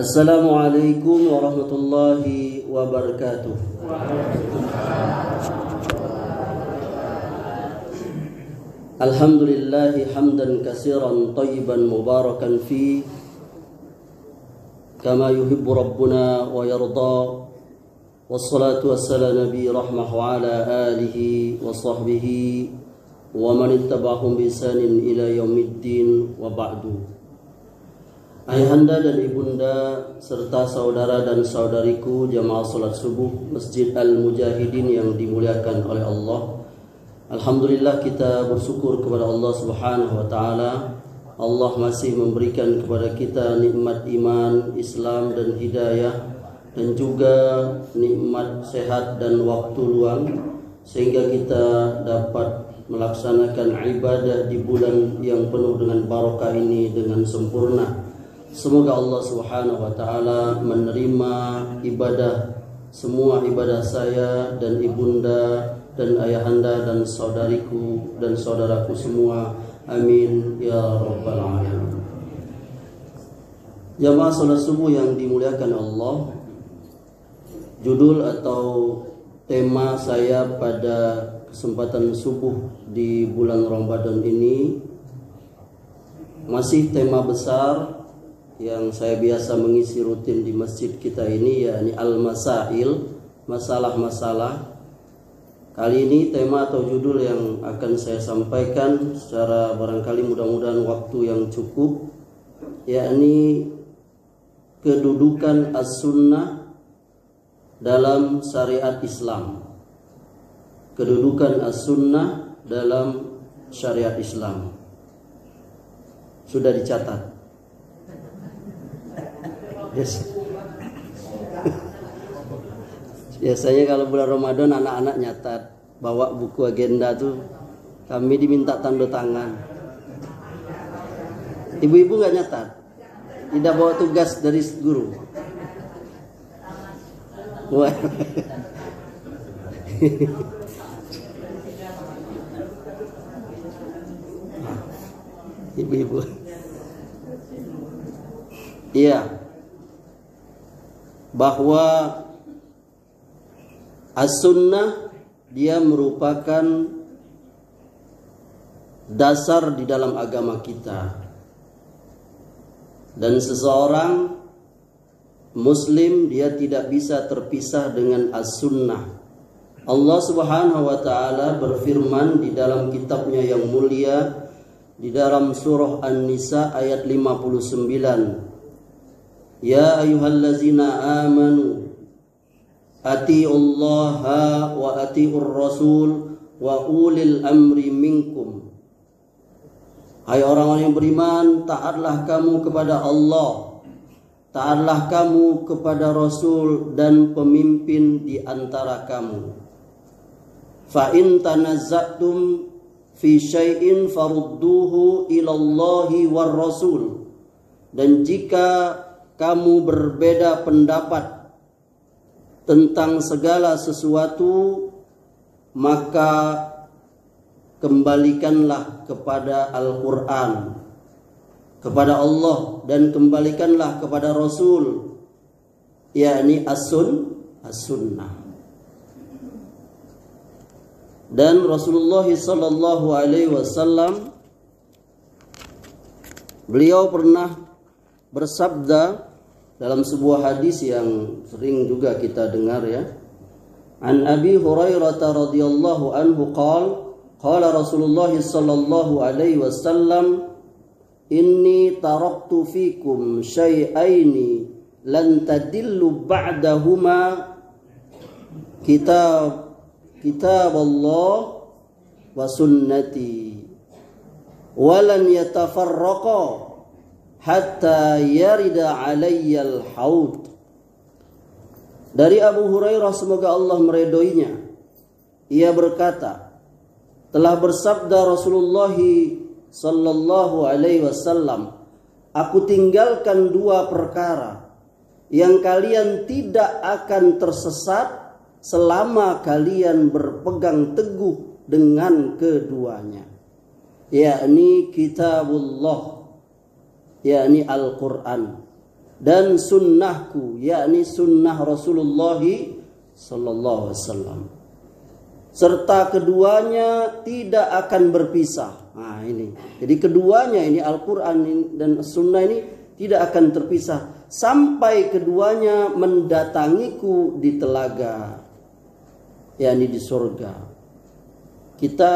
Assalamualaikum warahmatullahi wabarakatuh. Alhamdulillahi hamdan katsiran thayyiban mubarakan fi kama yuhibbu rabbuna wa yarda. Wassalatu wassalamu nabi rahmah wa ala alihi wa sahbihi wa man ittaba'ahum bi ihsanin ila yaumiddin wa ba'du. Ayahanda dan ibunda serta saudara dan saudariku jamaah salat subuh Masjid Al-Mujahidin yang dimuliakan oleh Allah. Alhamdulillah kita bersyukur kepada Allah Subhanahu wa taala. Allah masih memberikan kepada kita nikmat iman, Islam dan hidayah, dan juga nikmat sehat dan waktu luang, sehingga kita dapat melaksanakan ibadah di bulan yang penuh dengan barakah ini dengan sempurna. Semoga Allah Subhanahu wa taala menerima semua ibadah saya dan ibunda dan ayahanda dan saudariku dan saudaraku semua. Amin ya rabbal alamin. Jamaah salat subuh yang dimuliakan Allah, judul atau tema saya pada kesempatan subuh di bulan Ramadan ini masih tema besar yang saya biasa mengisi rutin di masjid kita ini, yakni al-masail, masalah-masalah. Kali ini tema atau judul yang akan saya sampaikan secara barangkali mudah-mudahan waktu yang cukup, yakni kedudukan as-sunnah dalam syariat Islam. Kedudukan as-sunnah dalam syariat Islam. Sudah dicatat? Yes. Biasanya kalau bulan Ramadan anak-anak nyatat, bawa buku agenda tuh, kami diminta tanda tangan. Ibu-ibu nggak nyatat, tidak bawa tugas dari guru. Wah. Ibu-ibu. Iya. Bahwa as-sunnah dia merupakan dasar di dalam agama kita, dan seseorang muslim dia tidak bisa terpisah dengan as-sunnah. Allah Subhanahu wa taala berfirman di dalam kitabnya yang mulia di dalam surah An-Nisa ayat 59, Ya ayyuhallazina amanu atiullaha wa atiur rasul wa ulil amri minkum. Hai orang-orang yang beriman, taatlah kamu kepada Allah, taatlah kamu kepada Rasul dan pemimpin di antara kamu. Fa in tanazza'tum fi syai'in farudduhu ilallahi war rasul. Dan jika kamu berbeda pendapat tentang segala sesuatu, maka kembalikanlah kepada Al-Quran, kepada Allah, dan kembalikanlah kepada Rasul, yakni as-sunnah. Dan Rasulullah sallallahu alaihi wasallam beliau pernah bersabda dalam sebuah hadis yang sering juga kita dengar, ya. An Abi Hurairah radhiyallahu anhu qala Rasulullah sallallahu alaihi wasallam, inni taraktu fikum syai'aini lan tadillu ba'dahuma, kitab Allah wa sunnati, wa lan yatafarraqa hatta yarida alayyal haud. Dari Abu Hurairah, semoga Allah meridhoinya, ia berkata, telah bersabda Rasulullah sallallahu alaihi wasallam, aku tinggalkan dua perkara yang kalian tidak akan tersesat selama kalian berpegang teguh dengan keduanya, yakni kitabullah, yakni Al-Quran, dan sunnahku, yakni sunnah Rasulullah sallallahu alaihi wasallam. Serta keduanya tidak akan berpisah. Nah ini. Jadi keduanya ini Al-Quran dan Sunnah ini tidak akan terpisah sampai keduanya mendatangiku di telaga, yakni di surga. Kita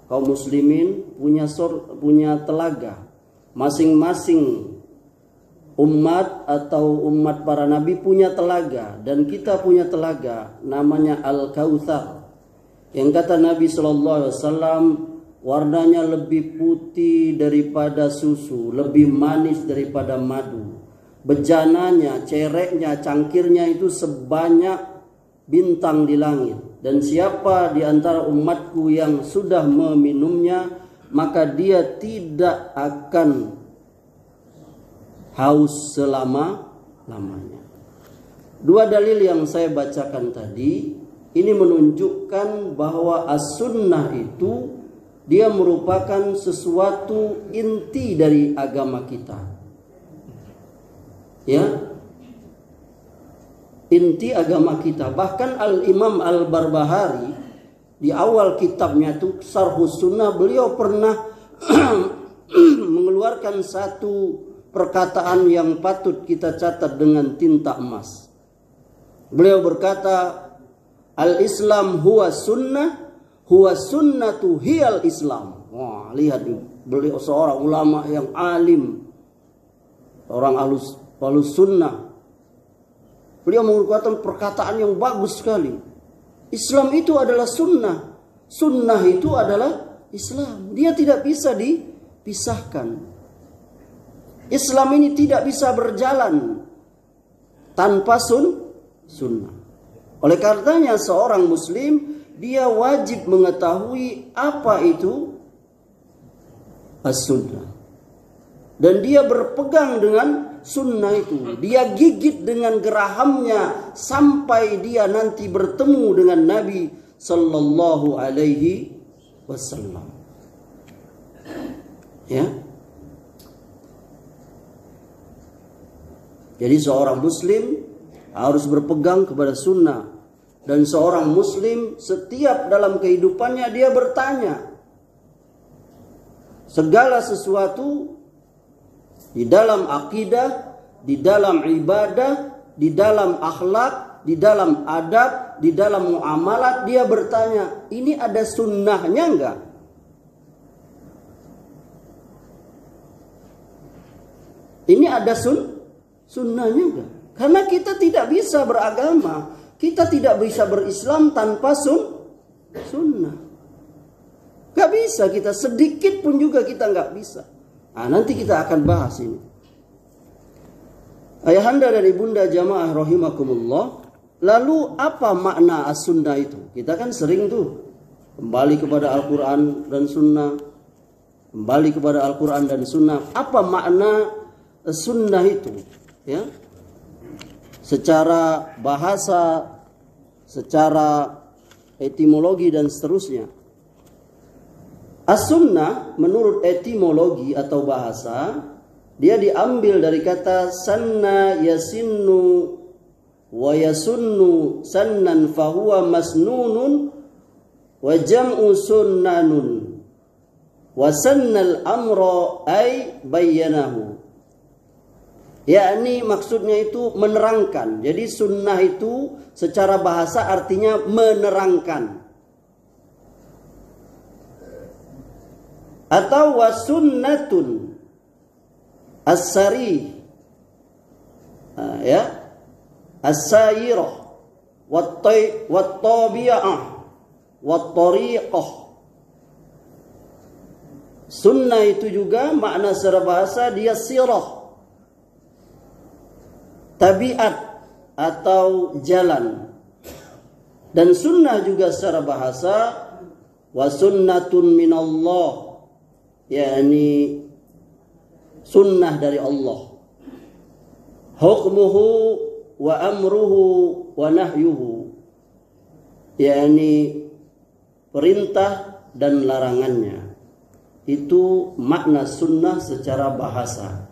kaum muslimin punya telaga. Masing-masing umat atau umat para nabi punya telaga, dan kita punya telaga namanya Al-Kautsar. Yang kata Nabi sallallahu alaihi wasallam, warnanya lebih putih daripada susu, lebih manis daripada madu. Bejananya, cereknya, cangkirnya itu sebanyak bintang di langit. Dan siapa di antara umatku yang sudah meminumnya, maka dia tidak akan haus selama-lamanya. Dua dalil yang saya bacakan tadi ini menunjukkan bahwa as-sunnah itu dia merupakan sesuatu inti dari agama kita. Ya. Inti agama kita. Bahkan Al-Imam Al-Barbahari di awal kitabnya itu Syarhus Sunnah, beliau pernah mengeluarkan satu perkataan yang patut kita catat dengan tinta emas. Beliau berkata, Al-Islam huwa sunnatu hiyal Islam. Wah, lihat beliau seorang ulama yang alim, orang alus sunnah. Beliau mengeluarkan perkataan yang bagus sekali. Islam itu adalah sunnah. Sunnah itu adalah Islam. Dia tidak bisa dipisahkan. Islam ini tidak bisa berjalan tanpa sunnah. Oleh karenanya seorang muslim dia wajib mengetahui apa itu as-sunnah. Dan dia berpegang dengan sunnah itu. Dia gigit dengan gerahamnya sampai dia nanti bertemu dengan Nabi sallallahu alaihi wasallam. Ya. Jadi seorang muslim harus berpegang kepada sunnah. Dan seorang muslim setiap dalam kehidupannya dia bertanya. Segala sesuatu di dalam akidah, di dalam ibadah, di dalam akhlak, di dalam adab, di dalam muamalat, dia bertanya, ini ada sunnahnya enggak? Ini ada sunnahnya enggak? Karena kita tidak bisa beragama, kita tidak bisa berislam tanpa sunnah. Gak bisa kita, sedikit pun juga kita gak bisa. Nah, nanti kita akan bahas ini. Ayahanda dan ibunda jamaah rahimakumullah. Lalu apa makna as-sunnah itu? Kita kan sering tuh kembali kepada Al-Quran dan sunnah. Kembali kepada Al-Quran dan sunnah. Apa makna sunnah itu? Ya. Secara bahasa, secara etimologi dan seterusnya. As-sunnah menurut etimologi atau bahasa, dia diambil dari kata sanna yasinnu wa yasunnu sannan fahuwa masnunun wa jam'u sunnanun wa sannal amra ay bayyanahu. Yakni maksudnya itu menerangkan. Jadi sunnah itu secara bahasa artinya menerangkan. Atau wasunnatun as-sari, ya, as-sayirah wat-tabi'ah wat-tariqah. Sunnah itu juga makna secara bahasa dia sirah, tabiat atau jalan. Dan sunnah juga secara bahasa wa sunnatun minallah, yakni sunnah dari Allah. Hukmuhu wa amruhu wa nahyuhu, yakni perintah dan larangannya. Itu makna sunnah secara bahasa.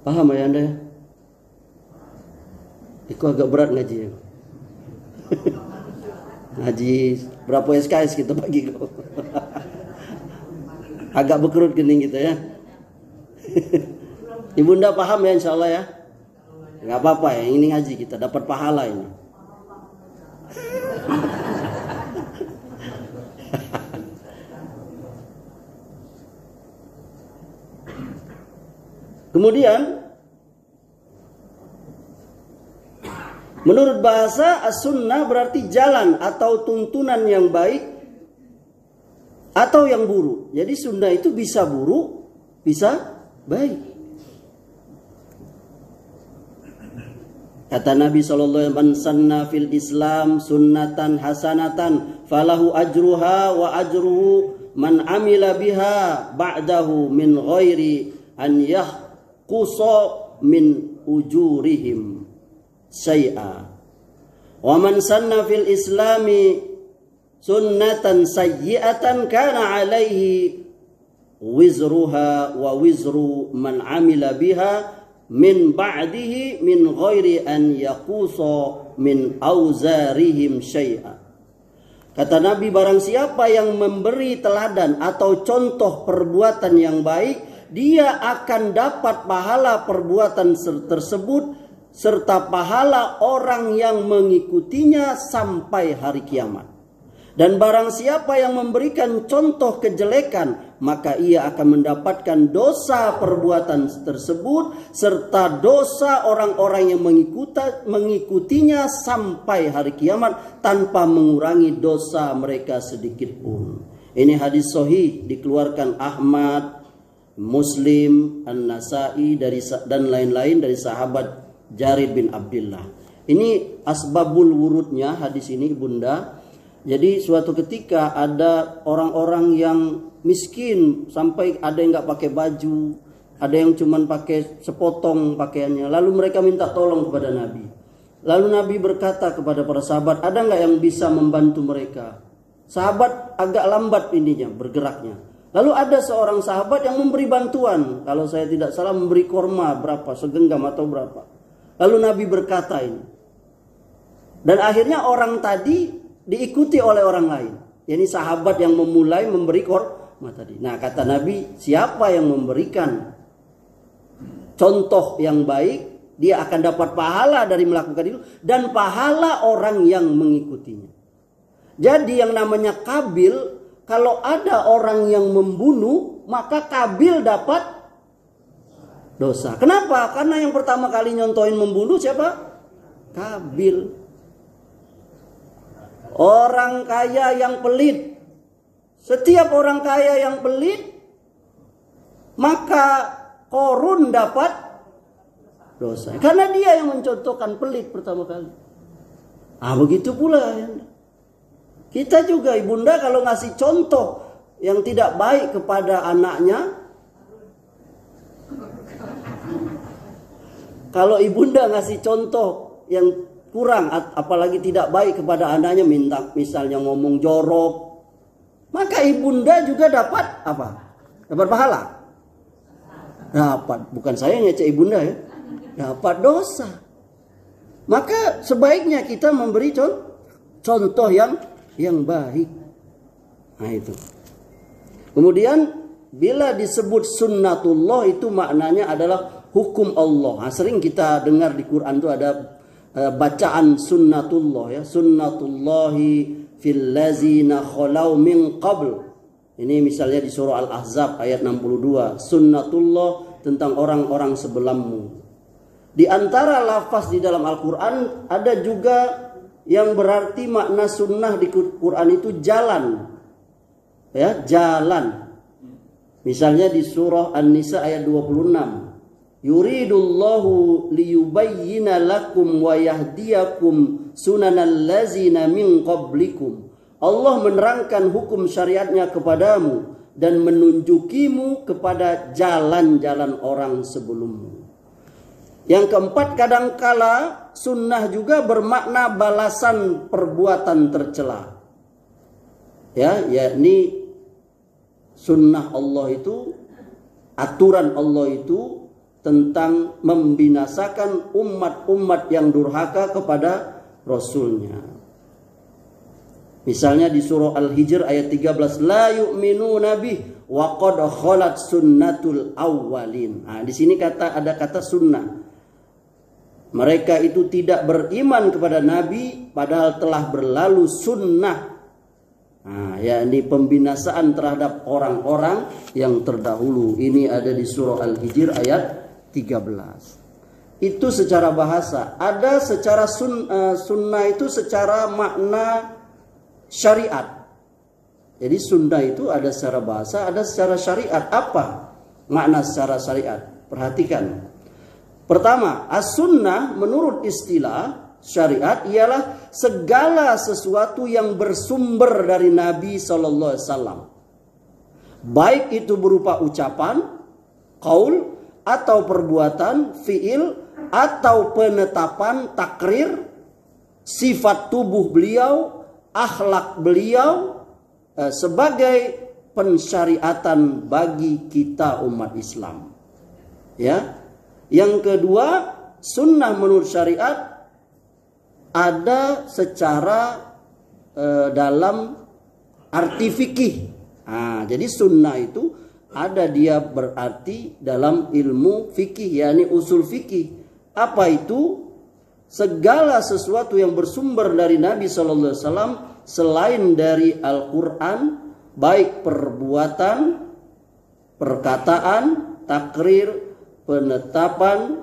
Paham ya Anda ya? Itu agak berat ngaji ya. Ngaji berapa SKS kita bagi kok. Agak berkerut kening kita ya. Ibunda paham ya insya Allah ya. Nggak apa-apa ya, ini ngaji kita dapat pahala ini. Kemudian menurut bahasa as-sunnah berarti jalan atau tuntunan yang baik atau yang buruk. Jadi sunnah itu bisa buruk, bisa baik. Kata Nabi SAW, man sanna fil Islam sunnatan hasanatan falahu ajruha wa ajruhu man amila biha ba'dahu min ghairi an yahqusa min ujurihim syai'a. Wa man sanna fil Islami sunnatan sayyi'atan kana alaihi wizruha wa wizru man amila biha min ba'dihi min ghairi an yaqusa min auzarihim syai'a. Kata Nabi, barang siapa yang memberi teladan atau contoh perbuatan yang baik, dia akan dapat pahala perbuatan tersebut serta pahala orang yang mengikutinya sampai hari kiamat. Dan barang siapa yang memberikan contoh kejelekan, maka ia akan mendapatkan dosa perbuatan tersebut serta dosa orang-orang yang mengikutinya sampai hari kiamat tanpa mengurangi dosa mereka sedikit pun. Ini hadis sahih dikeluarkan Ahmad, Muslim, An-Nasai dan lain-lain dari sahabat Jarir bin Abdullah. Ini asbabul wurudnya hadis ini Bunda. Jadi suatu ketika ada orang-orang yang miskin sampai ada yang nggak pakai baju, ada yang cuman pakai sepotong pakaiannya. Lalu mereka minta tolong kepada Nabi. Lalu Nabi berkata kepada para sahabat, ada nggak yang bisa membantu mereka? Sahabat agak lambat ininya bergeraknya. Lalu ada seorang sahabat yang memberi bantuan. Kalau saya tidak salah memberi korma berapa, segenggam atau berapa. Lalu Nabi berkata ini. Dan akhirnya orang tadi diikuti oleh orang lain. Ini sahabat yang memulai memberi korma tadi. Nah kata Nabi, siapa yang memberikan contoh yang baik, dia akan dapat pahala dari melakukan itu dan pahala orang yang mengikutinya. Jadi yang namanya Qabil, kalau ada orang yang membunuh, maka Qabil dapat dosa. Kenapa? Karena yang pertama kali nyontohin membunuh siapa? Qabil. Orang kaya yang pelit. Setiap orang kaya yang pelit, maka Korun dapat dosa. Karena dia yang mencontohkan pelit pertama kali. Begitu pula ya. Kita juga ibunda kalau ngasih contoh yang tidak baik kepada anaknya. Kalau ibunda ngasih contoh yang kurang apalagi tidak baik kepada anaknya, minta misalnya ngomong jorok, maka ibunda juga dapat apa? Dapat pahala. Dapat, bukan saya yang ngecek ibunda ya. Dapat dosa. Maka sebaiknya kita memberi contoh yang baik. Nah itu. Kemudian bila disebut sunnatullah itu maknanya adalah hukum Allah. Nah, sering kita dengar di Quran itu ada bacaan sunnatullah ya, sunnatullahi fil ladzina khalau min qabl. Ini misalnya di surah Al-Ahzab ayat 62, sunnatullah tentang orang-orang sebelummu. Di antara lafaz di dalam Al-Qur'an ada juga yang berarti makna sunnah di Quran itu jalan. Ya, jalan. Misalnya di surah An-Nisa ayat 26. Yuridullahu liyubayyina lakum wa yahdiyakum sunanal ladzina min qablikum. Allah menerangkan hukum syariatnya kepadamu dan menunjukimu kepada jalan-jalan orang sebelummu. Yang keempat, kadangkala sunnah juga bermakna balasan perbuatan tercela. Ya, yakni sunnah Allah itu, aturan Allah itu tentang membinasakan umat-umat yang durhaka kepada Rasulnya. Misalnya di surah Al-Hijr ayat 13, la yu'minuna bih wa qad khalat sunnatul awwalin. Nah, di sini ada kata sunnah. Mereka itu tidak beriman kepada Nabi padahal telah berlalu sunnah. Nah, yakni pembinasaan terhadap orang-orang yang terdahulu. Ini ada di surah Al-Hijr ayat 13. Itu secara bahasa. Ada secara sunnah itu secara makna syariat. Jadi sunnah itu ada secara bahasa, ada secara syariat. Apa makna secara syariat? Perhatikan. Pertama, as-sunnah menurut istilah syariat ialah segala sesuatu yang bersumber dari Nabi SAW. Baik itu berupa ucapan, qaul, atau perbuatan, fiil, atau penetapan, takrir, sifat tubuh beliau, akhlak beliau, sebagai pensyariatan bagi kita umat Islam. Ya. Yang kedua, sunnah menurut syariat ada secara dalam arti fikih. Nah, jadi sunnah itu ada dia berarti dalam ilmu fikih, yakni usul fikih. Apa itu? Segala sesuatu yang bersumber dari Nabi SAW selain dari Al-Quran, baik perbuatan, perkataan, takrir, penetapan,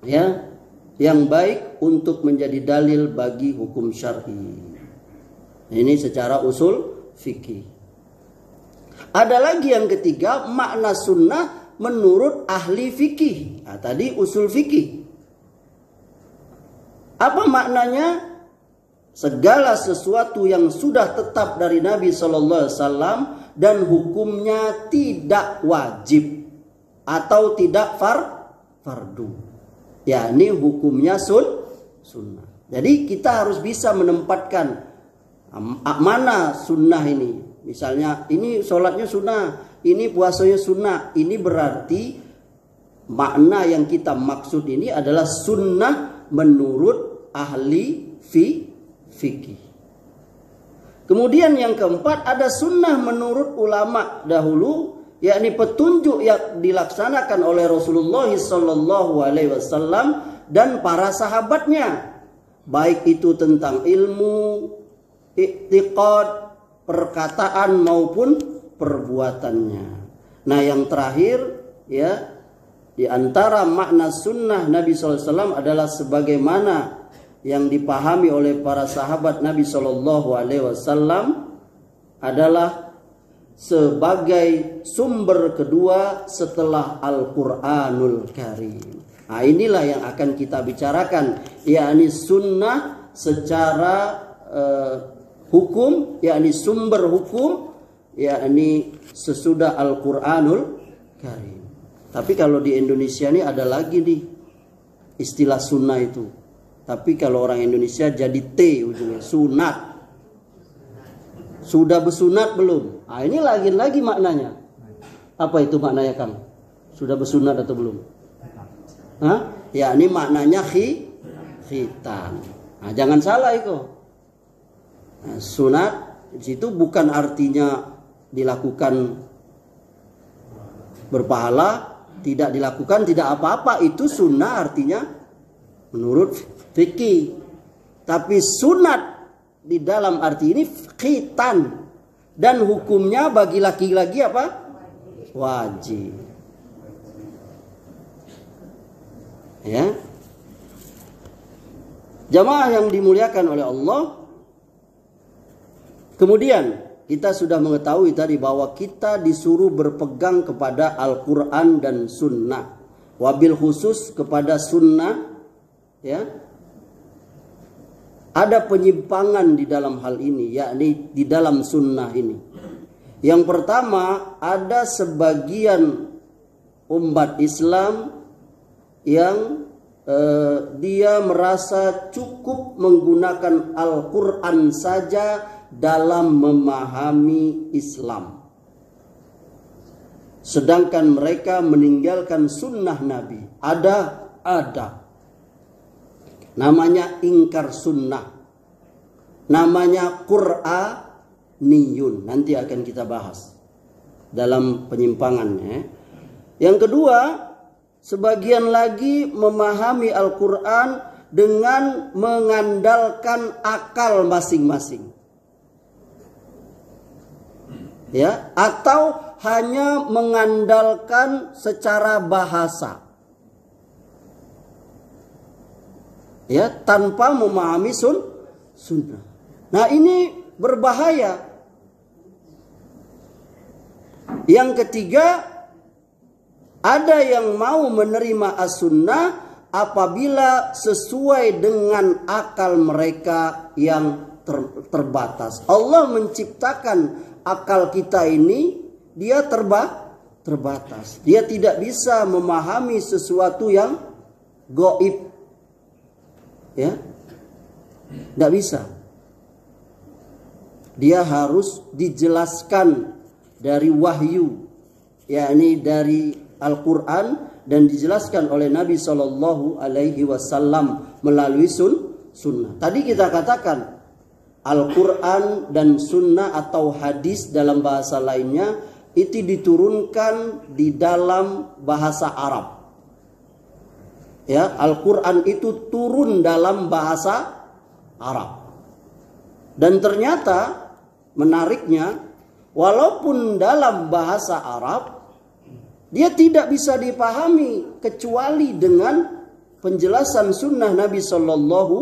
ya, yang baik untuk menjadi dalil bagi hukum syar'i. Ini secara usul fikih. Ada lagi yang ketiga, makna sunnah menurut ahli fikih. Nah, tadi usul fikih. Apa maknanya? Segala sesuatu yang sudah tetap dari Nabi SAW dan hukumnya tidak wajib atau tidak fardu. Yakni hukumnya sunnah. Jadi kita harus bisa menempatkan mana sunnah ini. Misalnya ini sholatnya sunnah, ini puasanya sunnah. Ini berarti makna yang kita maksud ini adalah sunnah menurut ahli fikih. Kemudian yang keempat, ada sunnah menurut ulama dahulu, yakni petunjuk yang dilaksanakan oleh Rasulullah SAW dan para sahabatnya, baik itu tentang ilmu, i'tiqad, perkataan maupun perbuatannya. Nah, yang terakhir, ya, di antara makna sunnah Nabi SAW adalah sebagaimana yang dipahami oleh para sahabat Nabi SAW adalah sebagai sumber kedua setelah Al-Quranul Karim. Nah, inilah yang akan kita bicarakan, yakni sunnah secara hukum, yakni sumber hukum, yakni sesudah Al-Quranul Karim. Tapi kalau di Indonesia ini ada lagi nih istilah sunnah itu. Tapi kalau orang Indonesia jadi T ujungnya, sunat. Sudah bersunat belum? Nah, ini lagi maknanya. Apa itu maknanya, Kang? Sudah bersunat atau belum? Hah? Ya, ini maknanya khitan. Nah, jangan salah itu. Nah, sunat di situ bukan artinya dilakukan berpahala, tidak dilakukan tidak apa-apa. Itu sunnah artinya menurut fikih. Tapi sunat di dalam arti ini khitan, dan hukumnya bagi laki-laki apa? Wajib. Ya. Jamaah yang dimuliakan oleh Allah. Kemudian kita sudah mengetahui tadi bahwa kita disuruh berpegang kepada Al-Quran dan Sunnah. Wabil khusus kepada Sunnah, ya. Ada penyimpangan di dalam hal ini, yakni di dalam Sunnah ini. Yang pertama, ada sebagian umat Islam yang dia merasa cukup menggunakan Al-Quran saja dalam memahami Islam. sedangkan mereka meninggalkan sunnah Nabi. Ada. Namanya ingkar sunnah. Namanya Qur'aniyun. Nanti akan kita bahas dalam penyimpangannya. Yang kedua, sebagian lagi memahami Al-Quran dengan mengandalkan akal masing-masing. Ya, atau hanya mengandalkan secara bahasa. Ya, tanpa memahami sunnah. Nah, ini berbahaya. Yang ketiga, ada yang mau menerima as-sunnah apabila sesuai dengan akal mereka yang terbatas. Allah menciptakan akal kita ini, dia terbatas. Dia tidak bisa memahami sesuatu yang gaib. Ya, tidak bisa. Dia harus dijelaskan dari wahyu, yakni dari Al-Quran, dan dijelaskan oleh Nabi Shallallahu Alaihi Wasallam melalui sunnah. Tadi kita katakan Al-Quran dan sunnah atau hadis dalam bahasa lainnya itu diturunkan di dalam bahasa Arab. Ya, Al-Quran itu turun dalam bahasa Arab. Dan ternyata menariknya, walaupun dalam bahasa Arab, dia tidak bisa dipahami kecuali dengan penjelasan sunnah Nabi Sallallahu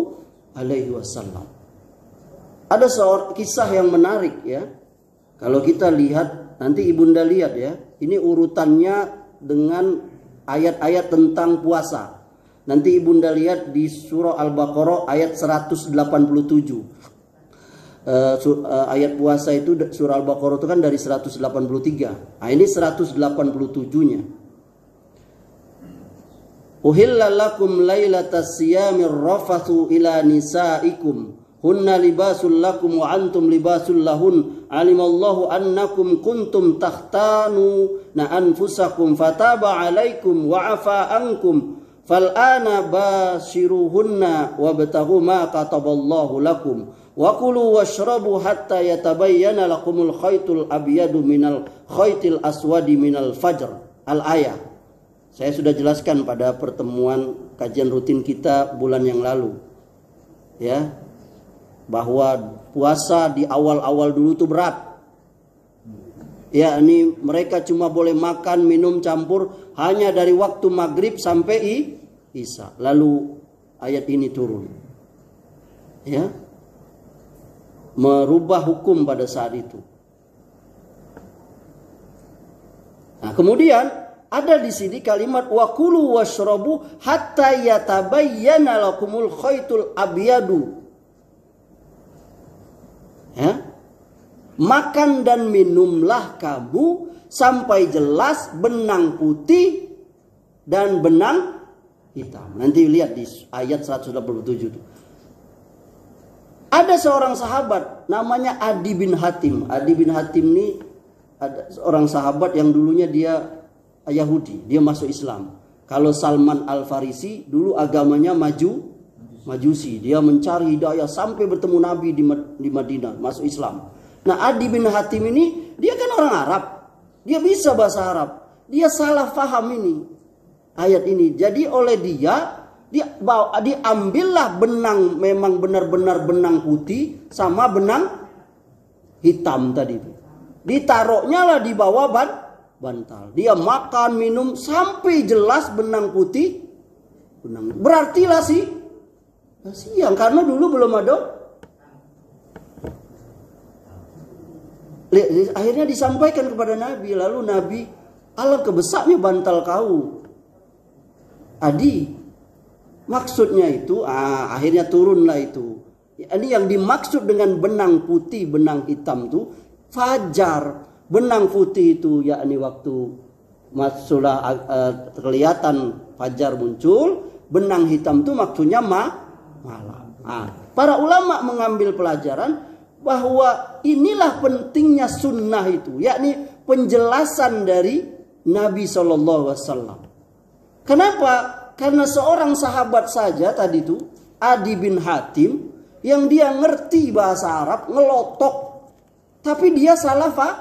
Alaihi Wasallam. Ada seorang kisah yang menarik ya. Kalau kita lihat, nanti ibunda lihat ya. Ini urutannya dengan ayat-ayat tentang puasa. Nanti ibunda lihat di surah Al-Baqarah ayat 187. Ayat puasa itu surah Al-Baqarah itu kan dari 183. Nah, ini 187-nya. Uhilla lakum lailatas siyamir rafathu ila nisaikum hunna libasul lakum wa antum libasul lahun alimallahu annakum kuntum takhtanuna anfusakum fataba alaikum wa afa ankum fal'ana bashiruhunna wabtaghu ma kataballahu lakum wa kulu washrabu hatta yatabayyana lakumul khaytul abyadu minal khaytil aswadi minal fajr. Al-ayah. Saya sudah jelaskan pada pertemuan kajian rutin kita bulan yang lalu. Ya. Bahwa puasa di awal-awal dulu itu berat. Ya, ini mereka cuma boleh makan, minum, campur hanya dari waktu maghrib sampai isya. Lalu ayat ini turun. Ya. Merubah hukum pada saat itu. Nah, kemudian ada di sini kalimat wa kulu washrabu hatta yatabayyana lakumul khaytul abyadu. Ya. Makan dan minumlah kamu sampai jelas benang putih dan benang hitam. Nanti lihat di ayat 187 itu. Ada seorang sahabat namanya Adi bin Hatim. Adi bin Hatim ini ada seorang sahabat yang dulunya dia Yahudi, dia masuk Islam. Kalau Salman Al-Farisi dulu agamanya Majusi. Dia mencari hidayah sampai bertemu Nabi di Madinah, masuk Islam. Nah, Adi bin Hatim ini dia kan orang Arab. Dia bisa bahasa Arab. Dia salah faham ini ayat ini. Jadi oleh dia diambillah benang, memang benar-benar benang putih sama benang hitam tadi itu. Ditaruhnya lah di bawah bantal. Dia makan, minum sampai jelas benang putih. Berartilah siang karena dulu belum ada. Akhirnya disampaikan kepada Nabi. Lalu Nabi, alangkah besarnya bantal kau, Adi. Maksudnya itu, akhirnya turunlah itu. Ini yang dimaksud dengan benang putih, benang hitam itu fajar. Benang putih itu yakni waktu sudah kelihatan fajar muncul. Benang hitam itu maksudnya malam. Para ulama mengambil pelajaran bahwa inilah pentingnya sunnah itu, yakni penjelasan dari Nabi SAW. Kenapa? Karena seorang sahabat saja tadi itu, Adi bin Hatim, yang dia ngerti bahasa Arab, ngelotok, tapi dia salah paham.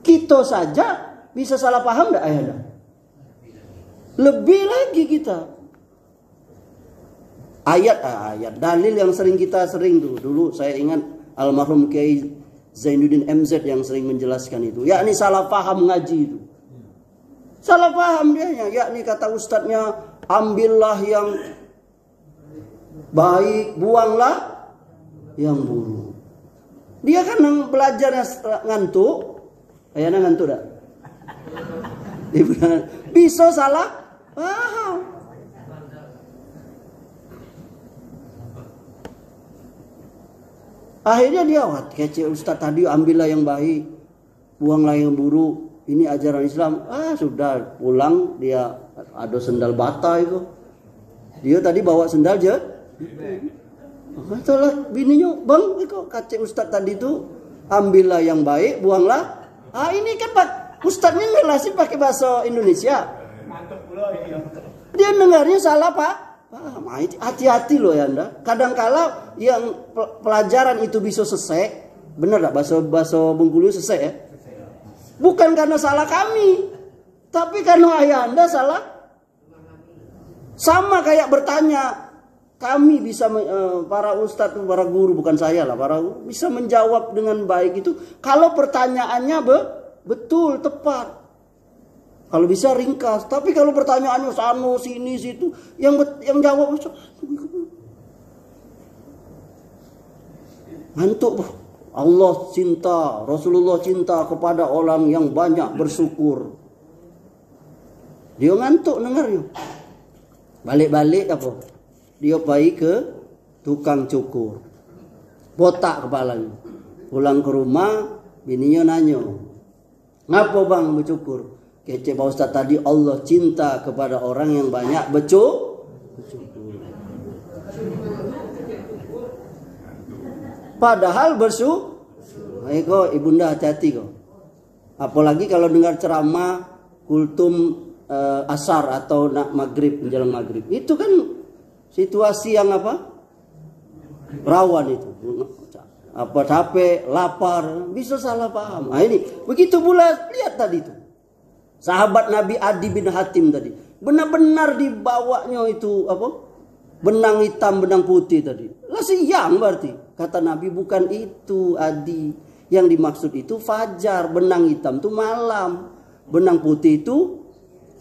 Kita saja bisa salah paham enggak ayahnya? Lebih lagi kita. Ayat dalil yang dulu saya ingat almarhum Kiai Zainuddin MZ yang sering menjelaskan itu, yakni salah paham ngaji itu. Salah paham dia, yakni kata ustadznya, ambillah yang baik, buanglah yang buruk. Dia kan belajarnya ngantuk, ayahnya ngantuk dah. Bisa salah paham. Akhirnya dia, kece ustadz tadi, ambillah yang baik, buanglah yang buruk. Ini ajaran Islam. Sudah pulang, dia ada sendal bata itu. Dia tadi bawa sendal aja. Katalah bininya, bang, itu kece ustadz tadi itu, ambillah yang baik, buanglah. Ini kan ustadznya ngelasin pakai bahasa Indonesia. Dia dengarnya salah pak. Hati-hati loh ya Anda. Kadang-kala yang pelajaran itu bisa selesai, benar tak bahasa Bengkulu selesai ya? Bukan karena salah kami, tapi karena ayah Anda salah. Sama kayak bertanya, kami bisa para ustadz, para guru, bukan saya lah, para guru bisa menjawab dengan baik itu kalau pertanyaannya betul, tepat. Kalau bisa ringkas, tapi kalau pertanyaannya sana sini situ, yang jawab ngantuk. Allah cinta, Rasulullah cinta kepada orang yang banyak bersyukur. Dia ngantuk dengarnya. Balik-balik apa? Dia pergi ke tukang cukur. Botak kepalanya. Pulang ke rumah, bininya nanya, ngapa bang bercukur? Kece Pak Ustaz tadi, Allah cinta kepada orang yang banyak bercukur. Padahal bersyukur. Kok ibunda hati-hati kok. Apalagi kalau dengar ceramah kultum asar atau maghrib, menjelang maghrib. Itu kan situasi yang apa? Rawan itu. Apa capek, lapar, bisa salah paham. Ini begitu pula lihat tadi itu. Sahabat Nabi Adi bin Hatim tadi. Benar-benar dibawanya itu apa? Benang hitam, benang putih tadi. Lah siang berarti. Kata Nabi, bukan itu Adi. Yang dimaksud itu fajar. Benang hitam itu malam. Benang putih itu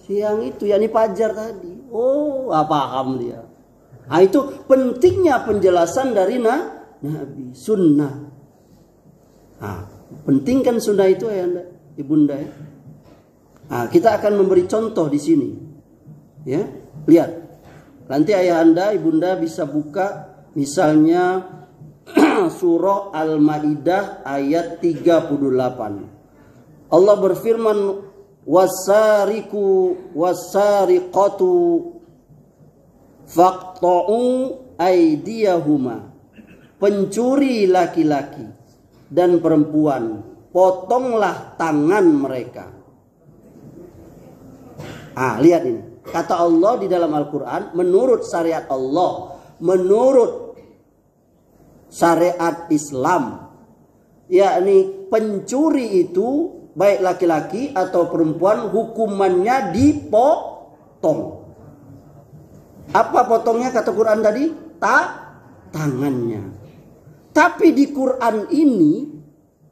siang itu. Yakni fajar tadi. Oh, paham dia. Nah, itu pentingnya penjelasan dari Nabi. Sunnah. Nah, penting kan sunnah itu ya ibunda ya. Nah, kita akan memberi contoh di sini. Ya, lihat. Nanti ayah anda, ibunda bisa buka misalnya surah Al-Maidah ayat 38. Allah berfirman, wasariku wasariqatu faqta'u aydiyahuma. Pencuri laki-laki dan perempuan, potonglah tangan mereka. Lihat ini. Kata Allah di dalam Al-Quran, menurut syariat Allah, menurut syariat Islam, yakni pencuri itu baik laki-laki atau perempuan hukumannya dipotong. Apa potongnya kata Quran tadi? Tangannya. Tapi di Quran ini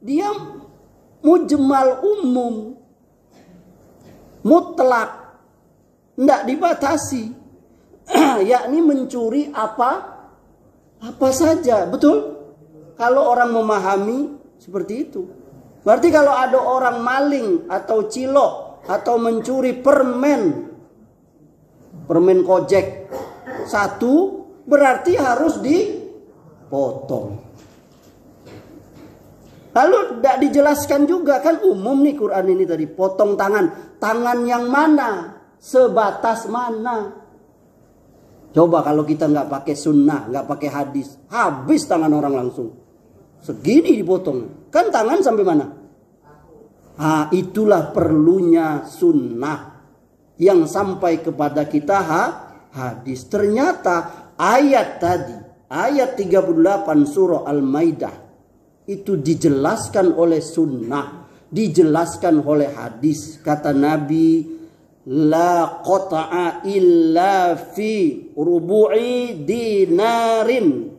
dia mujmal umum, mutlak. Tidak dibatasi. Yakni mencuri apa saja. Betul? Kalau orang memahami seperti itu. Berarti kalau ada orang maling atau cilok atau mencuri permen kojek satu, berarti harus dipotong. Lalu tidak dijelaskan juga, kan umum nih Quran ini tadi. Potong tangan. Tangan yang mana? Sebatas mana? Coba kalau kita nggak pakai sunnah, nggak pakai hadis, habis tangan orang langsung. Segini dipotong. Kan tangan sampai mana? Itulah perlunya sunnah yang sampai kepada kita hadis. Ternyata ayat tadi, ayat 38 surah Al-Maidah itu dijelaskan oleh sunnah, dijelaskan oleh hadis. Kata Nabi, la qata'a illa fi rubu'i dinarin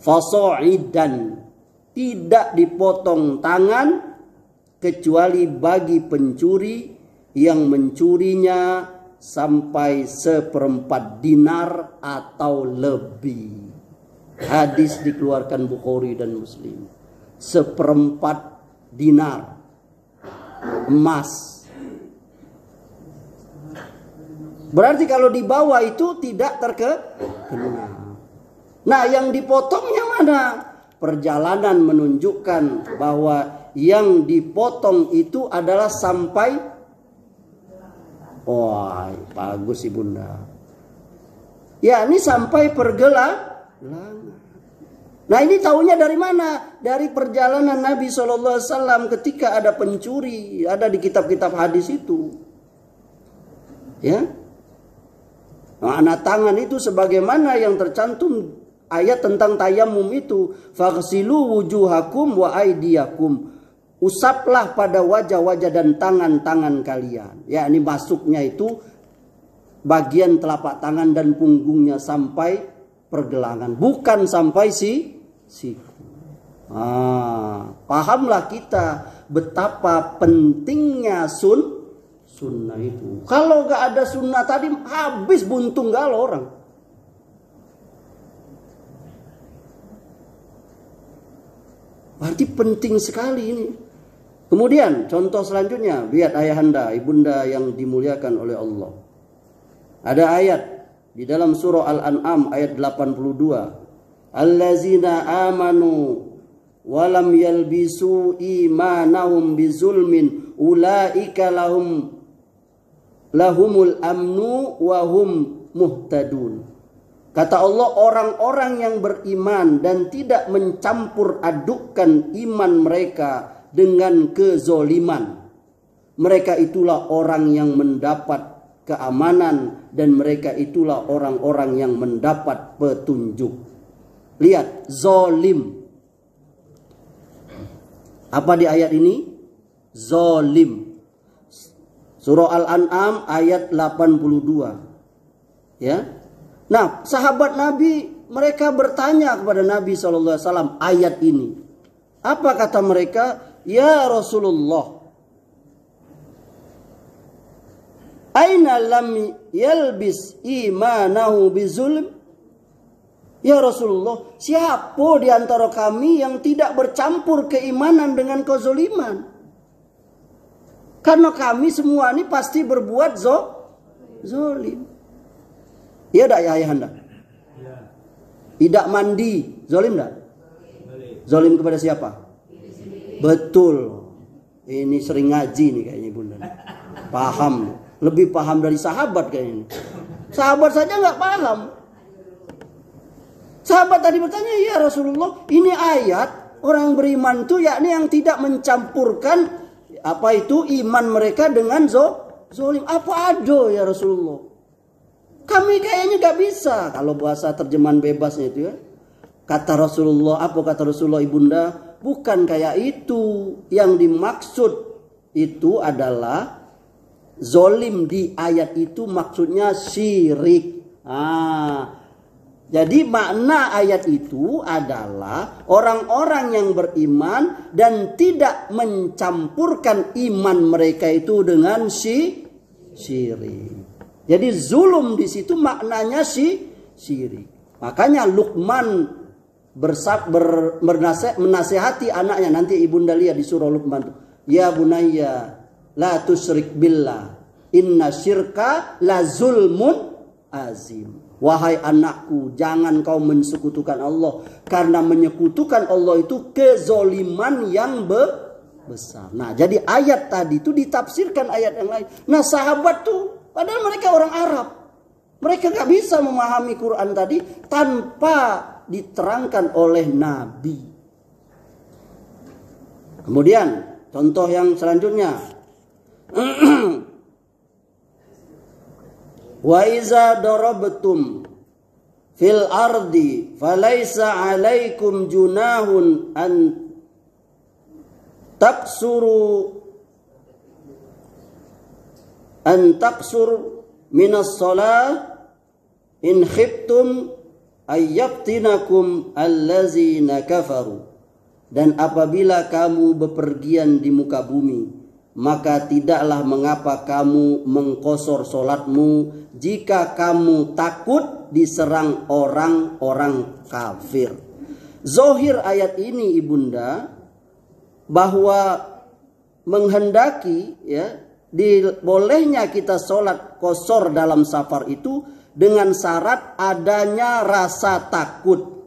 faso'idan. Tidak dipotong tangan kecuali bagi pencuri yang mencurinya sampai 1/4 dinar atau lebih. Hadis dikeluarkan Bukhari dan Muslim. 1/4 dinar emas. Berarti kalau di bawah itu tidak terkena. Nah, yang dipotongnya mana? Perjalanan menunjukkan bahwa yang dipotong itu adalah sampai, wah bagus Ibunda. Ya, ini sampai pergelangan. Nah, ini tahunya dari mana? Dari perjalanan Nabi SAW ketika ada pencuri, ada di kitab-kitab hadis itu. Ya, makna tangan itu sebagaimana yang tercantum ayat tentang tayamum itu, faghsilu wujuhakum wa aydiyakum. Usaplah pada wajah-wajah dan tangan-tangan kalian. Ya, ini masuknya itu bagian telapak tangan dan punggungnya sampai pergelangan, bukan sampai siku. Pahamlah kita betapa pentingnya sunnah itu. Kalau gak ada sunnah tadi, habis buntung galau orang. Berarti penting sekali ini. Kemudian contoh selanjutnya, lihat ayahanda, ibunda yang dimuliakan oleh Allah. Ada ayat di dalam surah Al-An'am ayat 82. Allazina amanu walam yalbisu imanahum bizulmin ulaika lahumul amnu wa hum muhtadun. Kata Allah, orang-orang yang beriman dan tidak mencampur adukkan iman mereka dengan kezoliman, mereka itulah orang yang mendapat keamanan dan mereka itulah orang-orang yang mendapat petunjuk. Lihat, zolim. Apa di ayat ini? Zolim. Surah Al-An'am ayat 82. Ya. Nah, sahabat Nabi mereka bertanya kepada Nabi SAW ayat ini. Apa kata mereka? Ya Rasulullah, aina lam yalbis imanahu bizulm? Ya Rasulullah, siapa di antara kami yang tidak bercampur keimanan dengan kezoliman? Karena kami semua ini pasti berbuat zolim. Ya tak ya ayahanda? Tidak mandi, zolim tak? Zolim kepada siapa? Betul. Ini sering ngaji nih kayaknya bunda. Paham. Lebih paham dari sahabat kayaknya. Sahabat saja nggak paham. Sahabat tadi bertanya, ya Rasulullah, ini ayat orang yang beriman itu yakni yang tidak mencampurkan apa itu iman mereka dengan zolim. Apa ada ya Rasulullah? Kami kayaknya nggak bisa. Kalau bahasa terjemahan bebasnya itu ya. Kata Rasulullah, apa kata Rasulullah ibunda? Bukan kayak itu. Yang dimaksud itu adalah zolim di ayat itu maksudnya syirik. Jadi makna ayat itu adalah orang-orang yang beriman dan tidak mencampurkan iman mereka itu dengan syirik. Jadi zulum di situ maknanya syirik. Makanya Luqman menasihati anaknya, nanti ibunda lihat di surah Luqman, ya bunayya la tusyrik billah inna syirka la zulmun azim. Wahai anakku, jangan kau mensekutukan Allah, karena menyekutukan Allah itu kezoliman yang besar. Nah, jadi ayat tadi itu ditafsirkan ayat yang lain. Nah, sahabat tuh padahal mereka orang Arab, mereka nggak bisa memahami Quran tadi tanpa diterangkan oleh Nabi. Kemudian Contoh yang selanjutnya. Wa iza darabtum fil ardi falaisa 'alaikum junahun an taqsur minas salat in khiftum ayyaftinakum allazina kafaru. Dan apabila kamu bepergian di muka bumi, maka tidaklah mengapa kamu mengqosor solatmu jika kamu takut diserang orang-orang kafir. Zohir ayat ini ibunda bahwa menghendaki ya bolehnya kita sholat qosor dalam safar itu dengan syarat adanya rasa takut.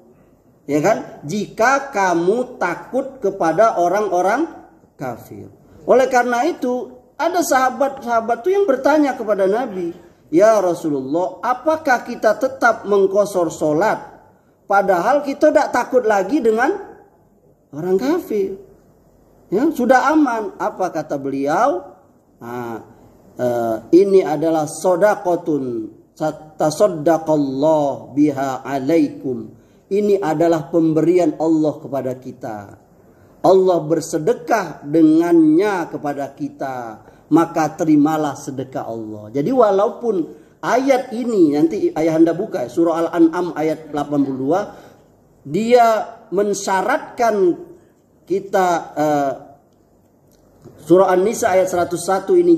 Ya kan? Jika kamu takut kepada orang-orang kafir. Oleh karena itu, ada sahabat-sahabat itu yang bertanya kepada Nabi, "Ya Rasulullah, apakah kita tetap mengqosor sholat padahal kita tidak takut lagi dengan orang kafir? Ya, sudah aman." Apa kata beliau? Ini adalah shadaqatun tasaddaqallahu biha alaikum. Ini adalah pemberian Allah kepada kita. Allah bersedekah dengannya kepada kita, maka terimalah sedekah Allah. Jadi walaupun ayat ini, nanti ayahanda buka surah Al-An'am ayat 82, dia mensyaratkan kita, surah An-Nisa ayat 101 ini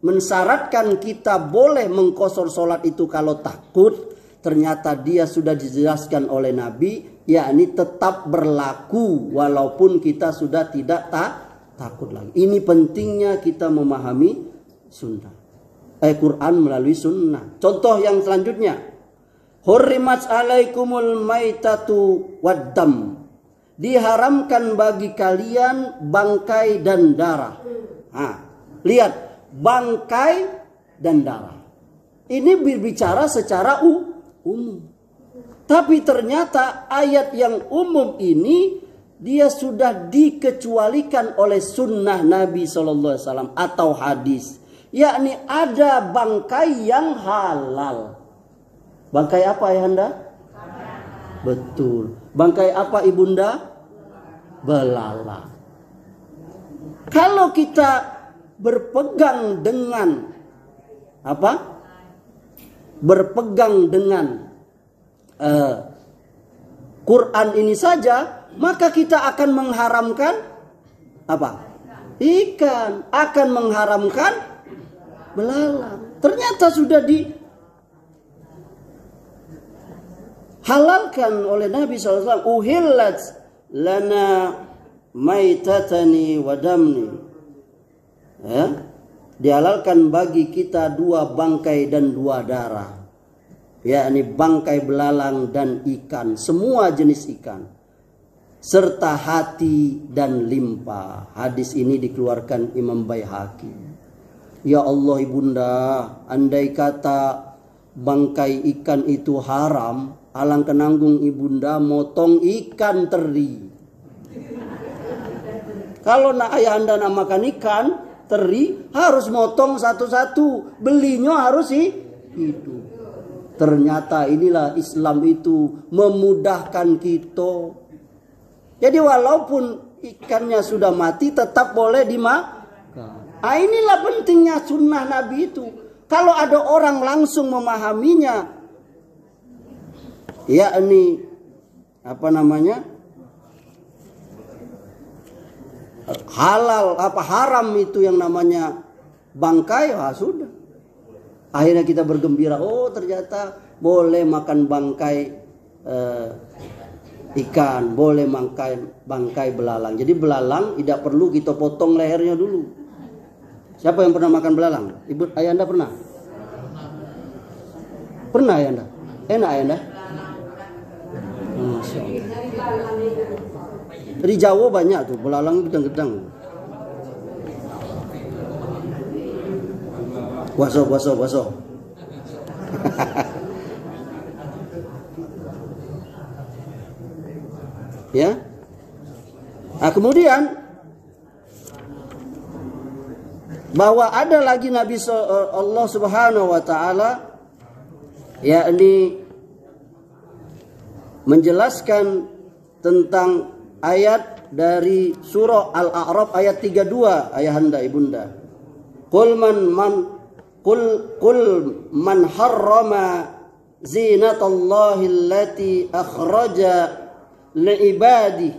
mensyaratkan kita boleh mengqosor sholat itu kalau takut. Ternyata dia sudah dijelaskan oleh Nabi, yakni tetap berlaku walaupun kita sudah tidak takut lagi. Ini pentingnya kita memahami sunnah. Quran melalui sunnah. Contoh yang selanjutnya. Hurrimat alaikumul maitatu waddam. Diharamkan bagi kalian bangkai dan darah. Lihat, bangkai dan darah. Ini berbicara secara umum. Tapi ternyata ayat yang umum ini dia sudah dikecualikan oleh sunnah Nabi SAW atau hadis. Yakni ada bangkai yang halal. Bangkai apa ya anda? Betul. Bangkai apa ibunda? Belalang. Kalau kita berpegang dengan apa? Berpegang dengan Quran ini saja, maka kita akan mengharamkan apa? Ikan, akan mengharamkan belalang. Ternyata sudah dihalalkan oleh Nabi SAW. Uhillat lana maitatani wadamni. Ya, dihalalkan bagi kita 2 bangkai dan 2 darah. Yakni bangkai belalang dan ikan, semua jenis ikan. Serta hati dan limpa. Hadis ini dikeluarkan Imam Baihaqi. Ya Allah ibunda, andai kata bangkai ikan itu haram, alang kenanggung ibunda motong ikan teri. Kalau nak ayah anda nak makan ikan teri, harus motong satu-satu, belinya harus hidup. Ternyata inilah Islam itu memudahkan kita. Jadi walaupun ikannya sudah mati tetap boleh dimakan. Inilah pentingnya sunnah Nabi itu. Kalau ada orang langsung memahaminya, yakni apa namanya? Halal apa haram itu yang namanya bangkai, sudah. Akhirnya kita bergembira, oh ternyata boleh makan bangkai ikan, boleh makan bangkai belalang. Jadi belalang tidak perlu kita potong lehernya dulu. Siapa yang pernah makan belalang? Ibu ayah anda pernah? Pernah ayah anda? Enak ayah anda? Masya Allah. Dari Jawa banyak tuh belalang gedang-gedang. Waso. Ya. Nah, kemudian bahwa ada lagi Nabi Allah Subhanahu wa taala yakni menjelaskan tentang ayat dari surah Al-A'raf ayat 32 ayahanda ibunda. Qul man harrama zinatallahi allati akhraja li'ibadi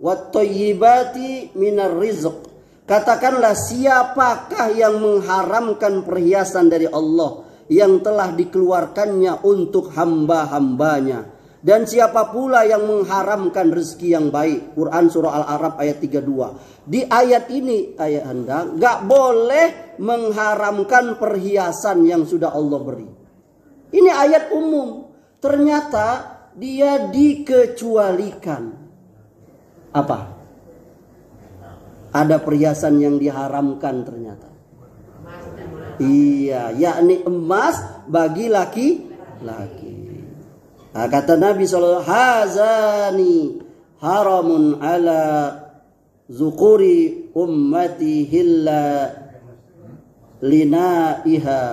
wat thayyibati minar rizq. Katakanlah, siapakah yang mengharamkan perhiasan dari Allah yang telah dikeluarkannya untuk hamba-hambanya, dan siapa pula yang mengharamkan rezeki yang baik. Quran surah Al-A'raf ayat 32. Di ayat ini ayahanda gak boleh mengharamkan perhiasan yang sudah Allah beri. Ini ayat umum. Ternyata dia dikecualikan. Apa? Ada perhiasan yang diharamkan ternyata. Iya, yakni emas bagi laki-laki. Nah, kata Nabi SAW, hazani haramun ala zukuri ummati hilla linaiha.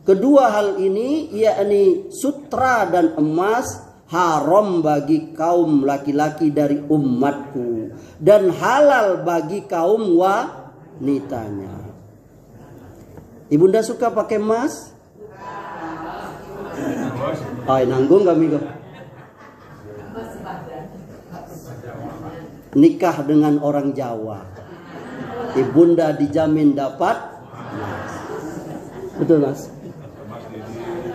Kedua hal ini yakni sutra dan emas haram bagi kaum laki-laki dari umatku dan halal bagi kaum wanitanya. Ibunda suka pakai emas? Ay, nanggung kami kok. Nikah dengan orang Jawa, ibunda dijamin dapat emas. Betul mas?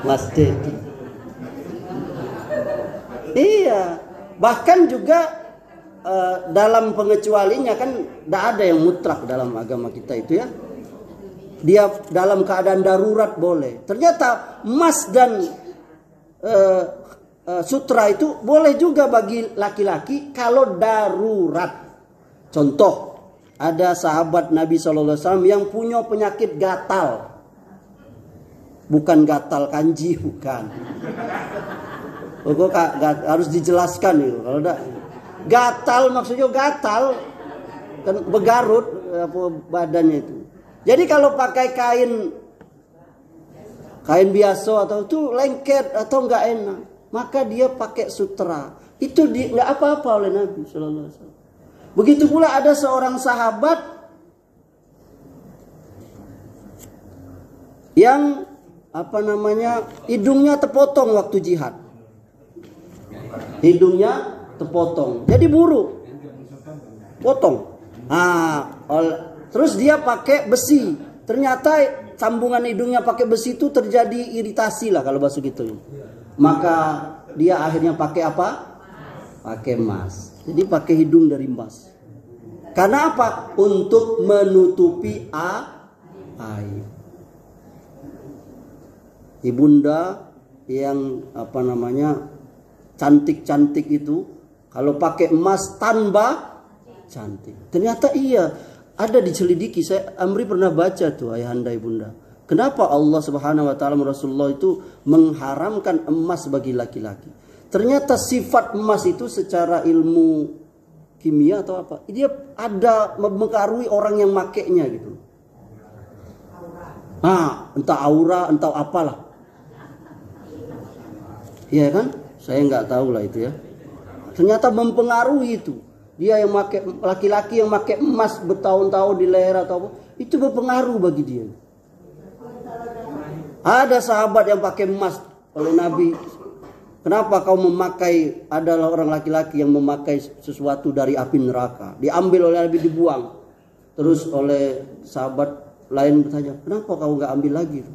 Mas Dedi. Iya. Bahkan juga dalam pengecualinya kan tidak ada yang mutlak dalam agama kita itu ya. Dia dalam keadaan darurat boleh. Ternyata emas dan sutra itu boleh juga bagi laki-laki kalau darurat. Contoh, ada sahabat Nabi SAW yang punya penyakit gatal. Bukan gatal kanji, bukan. Harus dijelaskan itu. Kalau enggak, gatal maksudnya gatal kan begarut badannya itu. Jadi kalau pakai kain biasa atau itu lengket atau enggak enak, maka dia pakai sutra. Itu enggak apa-apa oleh Nabi sallallahu alaihi wasallam. Begitu pula ada seorang sahabat yang hidungnya terpotong waktu jihad. Hidungnya terpotong. Jadi buruk. Potong. Terus dia pakai besi. Ternyata sambungan hidungnya pakai besi itu terjadi iritasi lah kalau bahasa gitu. Maka dia akhirnya pakai apa? Pakai emas. Jadi pakai hidung dari emas. Karena apa? Untuk menutupi aib. Ibunda yang cantik-cantik itu kalau pakai emas tambah cantik. Ternyata iya. Ada diselidiki, Amri pernah baca tuh ayahanda ibunda. Kenapa Allah Subhanahu wa taala Rasulullah itu mengharamkan emas bagi laki-laki? Ternyata sifat emas itu secara ilmu kimia atau apa? Dia ada mempengaruhi orang yang makainya gitu. Entah aura, entah apalah. Iya kan? Saya nggak tahu lah itu ya. Ternyata mempengaruhi itu. Dia yang pakai, laki-laki yang pakai emas bertahun-tahun di leher atau apa, itu berpengaruh bagi dia. Ada sahabat yang pakai emas oleh Nabi. Kenapa kau memakai, adalah orang laki-laki yang memakai sesuatu dari api neraka. Diambil oleh Nabi, dibuang. Terus oleh sahabat lain bertanya, kenapa kau nggak ambil lagi?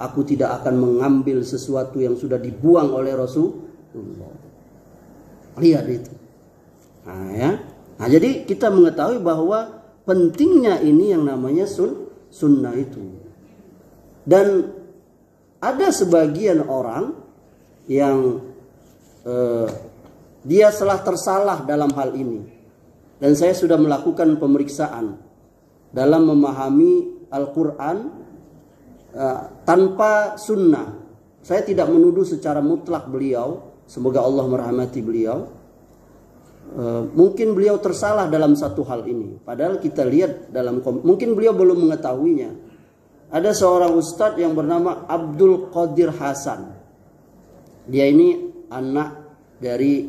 Aku tidak akan mengambil sesuatu yang sudah dibuang oleh Rasulullah. Lihat itu. Nah, jadi kita mengetahui bahwa pentingnya ini yang namanya sunnah itu. Dan ada sebagian orang yang dia telah tersalah dalam hal ini. Dan saya sudah melakukan pemeriksaan dalam memahami Al-Quran tanpa sunnah. Saya tidak menuduh secara mutlak beliau. Semoga Allah merahmati beliau. Mungkin beliau tersalah dalam satu hal ini. Padahal kita lihat mungkin beliau belum mengetahuinya. Ada seorang ustadz yang bernama Abdul Qadir Hasan. Dia ini anak dari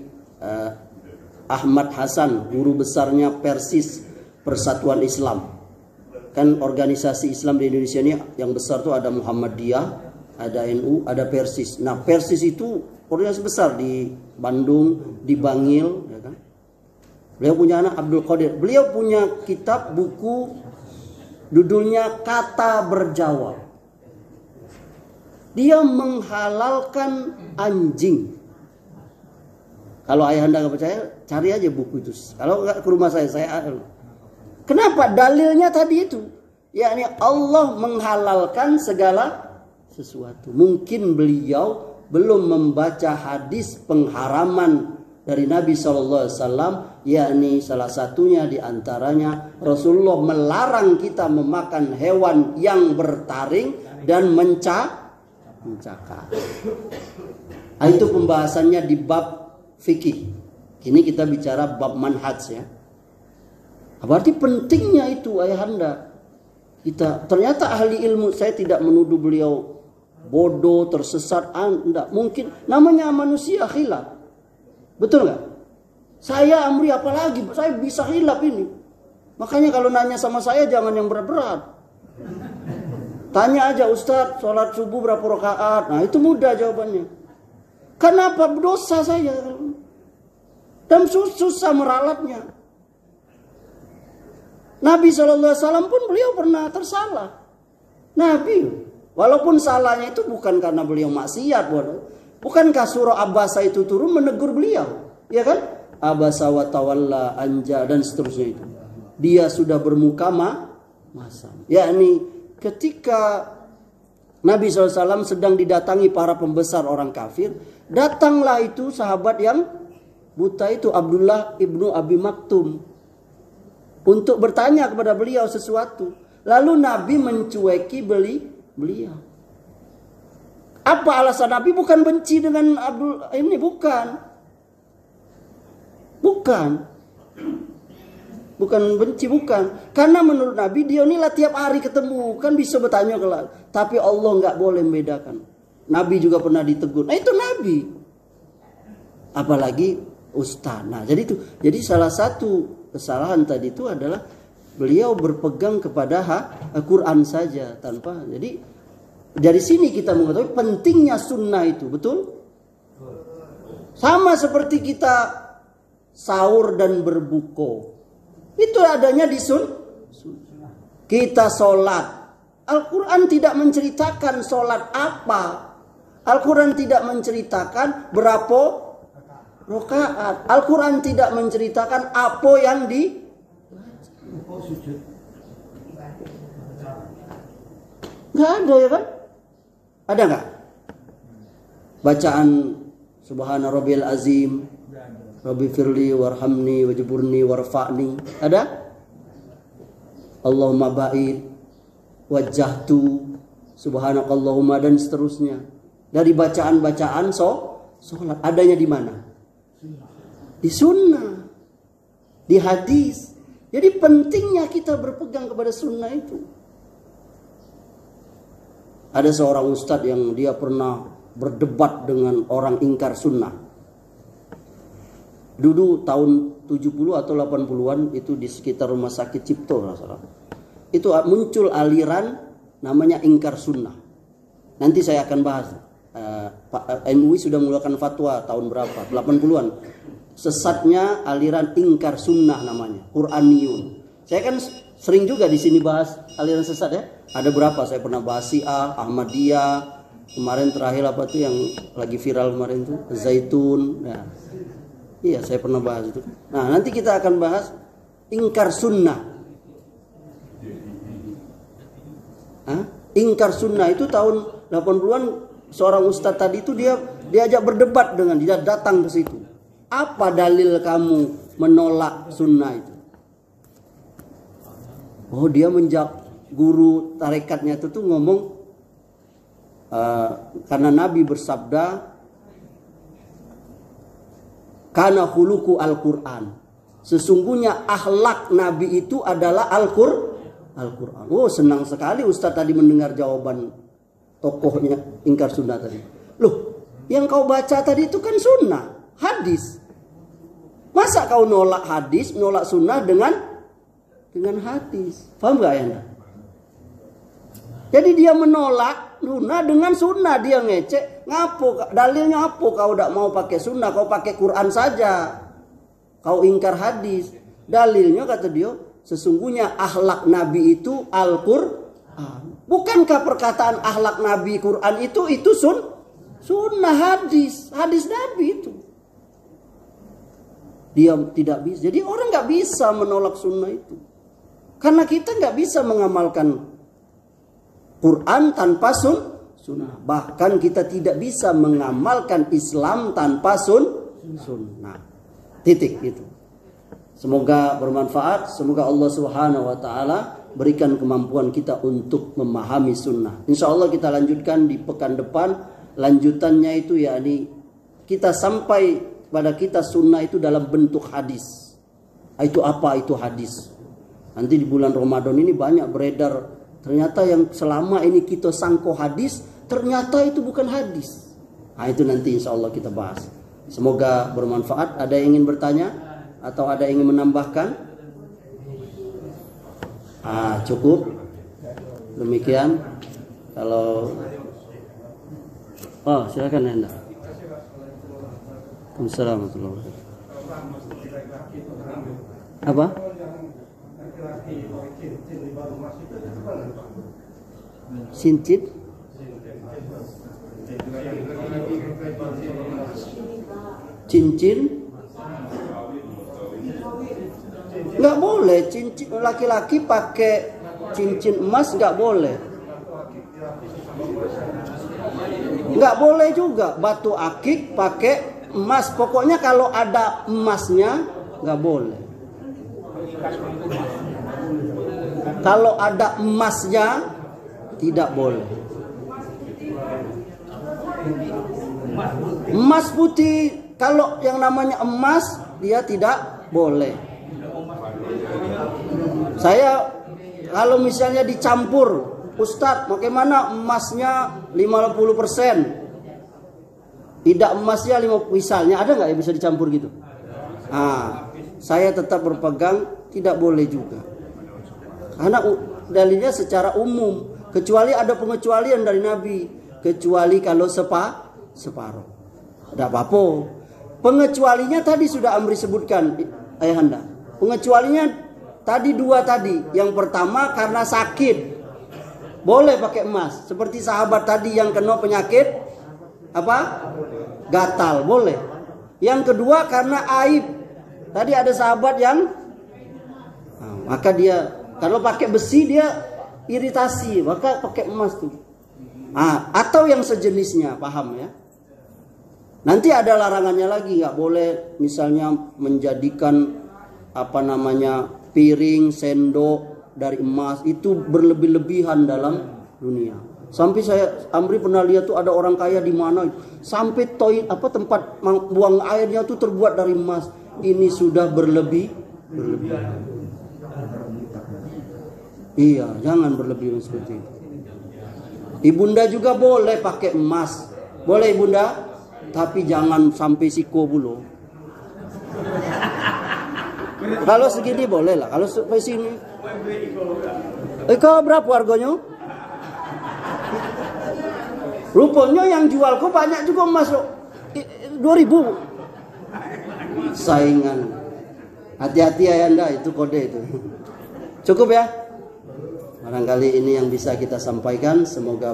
Ahmad Hasan, guru besarnya Persis Persatuan Islam. Kan organisasi Islam di Indonesia ini yang besar tuh ada Muhammadiyah, ada NU, ada Persis. Nah, Persis itu organisasi besar di Bandung, di Bangil, ya kan? Beliau punya anak Abdul Qadir. Beliau punya kitab buku judulnya Kata Berjawab. Dia menghalalkan anjing. Kalau ayahanda nggak percaya, cari aja buku itu. Kalau nggak ke rumah saya. Kenapa? Dalilnya tadi itu. Yakni Allah menghalalkan segala sesuatu. Mungkin beliau belum membaca hadis pengharaman dari Nabi SAW. Yakni salah satunya diantaranya Rasulullah melarang kita memakan hewan yang bertaring dan mencakar. Itu pembahasannya di bab fikih. Ini kita bicara bab manhaj ya. Berarti pentingnya itu ayahanda. Kita ternyata ahli ilmu. Saya tidak menuduh beliau bodoh, tersesat, enggak. Mungkin namanya manusia khilaf. Betul nggak? Saya Amri apalagi, saya bisa khilaf ini. Makanya kalau nanya sama saya jangan yang berat-berat. Tanya aja, Ustadz, sholat subuh berapa rakaat? Nah itu mudah jawabannya. Kenapa dosa saya? Dan susah meralatnya. Nabi SAW pun beliau pernah tersalah. Nabi, walaupun salahnya itu bukan karena beliau maksiat. Bukankah surah Abasa itu turun menegur beliau? Ya kan? Abasa wa tawalla anja dan seterusnya itu. Dia sudah bermuka masam. Yakni ketika Nabi SAW sedang didatangi para pembesar orang kafir. Datanglah itu sahabat yang buta itu, Abdullah ibnu Abi Maktum. Untuk bertanya kepada beliau sesuatu. Lalu Nabi mencueki beliau. Apa alasan Nabi? Bukan benci dengan Abdul ini, bukan. Bukan benci, bukan. Karena menurut Nabi dia inilah tiap hari ketemu. Kan bisa bertanya kelak. Tapi Allah nggak boleh membedakan. Nabi juga pernah ditegur. Nah itu Nabi. Apalagi ustaz. Nah jadi salah satu kesalahan tadi itu adalah beliau berpegang kepada Al-Quran saja tanpa. Jadi dari sini kita mengetahui pentingnya sunnah itu, betul? Sama seperti kita sahur dan berbuka, itu adanya di sunnah. Kita sholat, Al-Quran tidak menceritakan sholat apa. Al-Quran tidak menceritakan berapa rakaat. Al-Quran tidak menceritakan apa yang nggak ada ya kan? Ada nggak? Bacaan Subhana Rabbil Azim, Rabbi firli warhamni wajburni warfa'ni. Ada? Allahumma ba'id wajjahtu subhanakallahumma dan seterusnya. Dari bacaan-bacaan sholat adanya di mana? Di sunnah, di hadis. Jadi pentingnya kita berpegang kepada sunnah itu. Ada seorang ustadz yang dia pernah berdebat dengan orang ingkar sunnah. Dulu tahun 70 atau 80-an itu di sekitar rumah sakit Cipto. Itu muncul aliran namanya ingkar sunnah. Nanti saya akan bahas. MUI sudah mengeluarkan fatwa tahun berapa? 80-an. Sesatnya aliran ingkar sunnah namanya, Quraniyun. Saya kan sering juga di sini bahas aliran sesat ya. Ada berapa? Saya pernah bahas Syiah, Ahmadiyah. Kemarin terakhir apa tuh yang lagi viral kemarin tuh, Zaitun. Nah, iya saya pernah bahas itu. Nah nanti kita akan bahas ingkar sunnah. Ingkar sunnah itu tahun 80-an seorang ustadz tadi itu dia diajak berdebat dengan dia datang ke situ. Apa dalil kamu menolak sunnah itu? Oh dia menjawab, guru tarekatnya itu tuh ngomong karena Nabi bersabda Kana khuluqu Al-Quran. Sesungguhnya akhlak Nabi itu adalah Al-Quran. Oh, senang sekali Ustaz tadi mendengar jawaban tokohnya ingkar sunnah tadi. Loh, yang kau baca tadi itu kan sunnah, hadis. Masa kau nolak hadis, nolak sunnah dengan hadis? Paham gak ya? Jadi dia menolak sunnah dengan sunnah, dia ngecek. Ngapo? Dalilnya apa? Kau tidak mau pakai sunnah, kau pakai Quran saja. Kau ingkar hadis. Dalilnya kata dia, sesungguhnya akhlak Nabi itu Al-Quran. Bukankah perkataan akhlak Nabi Quran itu sunnah hadis Nabi itu. Dia tidak bisa. Jadi orang nggak bisa menolak sunnah itu. Karena kita nggak bisa mengamalkan Quran tanpa sunnah. Bahkan kita tidak bisa mengamalkan Islam tanpa sunnah. Titik gitu. Semoga bermanfaat. Semoga Allah Subhanahu wa taala berikan kemampuan kita untuk memahami sunnah. Insya Allah kita lanjutkan di pekan depan. Lanjutannya itu yakni kita sampai pada kita sunnah itu dalam bentuk hadis. Itu apa itu hadis? Nanti di bulan Ramadan ini banyak beredar. Ternyata yang selama ini kita sangko hadis, ternyata itu bukan hadis. Nah itu nanti insya Allah kita bahas. Semoga bermanfaat. Ada yang ingin bertanya? Atau ada yang ingin menambahkan? Cukup. Demikian. Kalau silakan Anda. Assalamualaikum. Apa? Cincin? Cincin? Nggak boleh. Cincin laki-laki pakai cincin emas nggak boleh. Nggak boleh juga batu akik pakai emas. Pokoknya kalau ada emasnya nggak boleh. Kalau ada emasnya tidak boleh. Emas putih, kalau yang namanya emas dia tidak boleh. Saya kalau misalnya dicampur, Ustadz, bagaimana emasnya 50%? Tidak emasnya 50%, misalnya ada nggak yang bisa dicampur gitu? Saya tetap berpegang tidak boleh juga. Karena dalilnya secara umum, kecuali ada pengecualian dari Nabi, kecuali kalau separuh. Tidak apa-apa. Pengecualinya tadi sudah Amri sebutkan, ayahanda. Pengecualinya tadi dua tadi. Yang pertama karena sakit, boleh pakai emas. Seperti sahabat tadi yang kena penyakit gatal, boleh. Yang kedua karena aib. Tadi ada sahabat yang maka dia kalau pakai besi dia iritasi, maka pakai emas tuh. Atau yang sejenisnya, paham ya? Nanti ada larangannya lagi, nggak boleh misalnya menjadikan piring, sendok dari emas, itu berlebih-lebihan dalam dunia. Sampai Amri pernah lihat tuh ada orang kaya di mana sampai tempat buang airnya tuh terbuat dari emas. Ini sudah berlebihan. Iya, jangan berlebihan seperti itu. Ibunda juga boleh pakai emas. Boleh ibunda, tapi jangan sampai siko bulu. Kalau segini boleh lah. Kalau sampai sini. Kau berapa harganya? Rupanya yang jual kok banyak juga emas. 2.000. Saingan. Hati-hati ya Anda, itu kode itu. Cukup ya? Barangkali ini yang bisa kita sampaikan. Semoga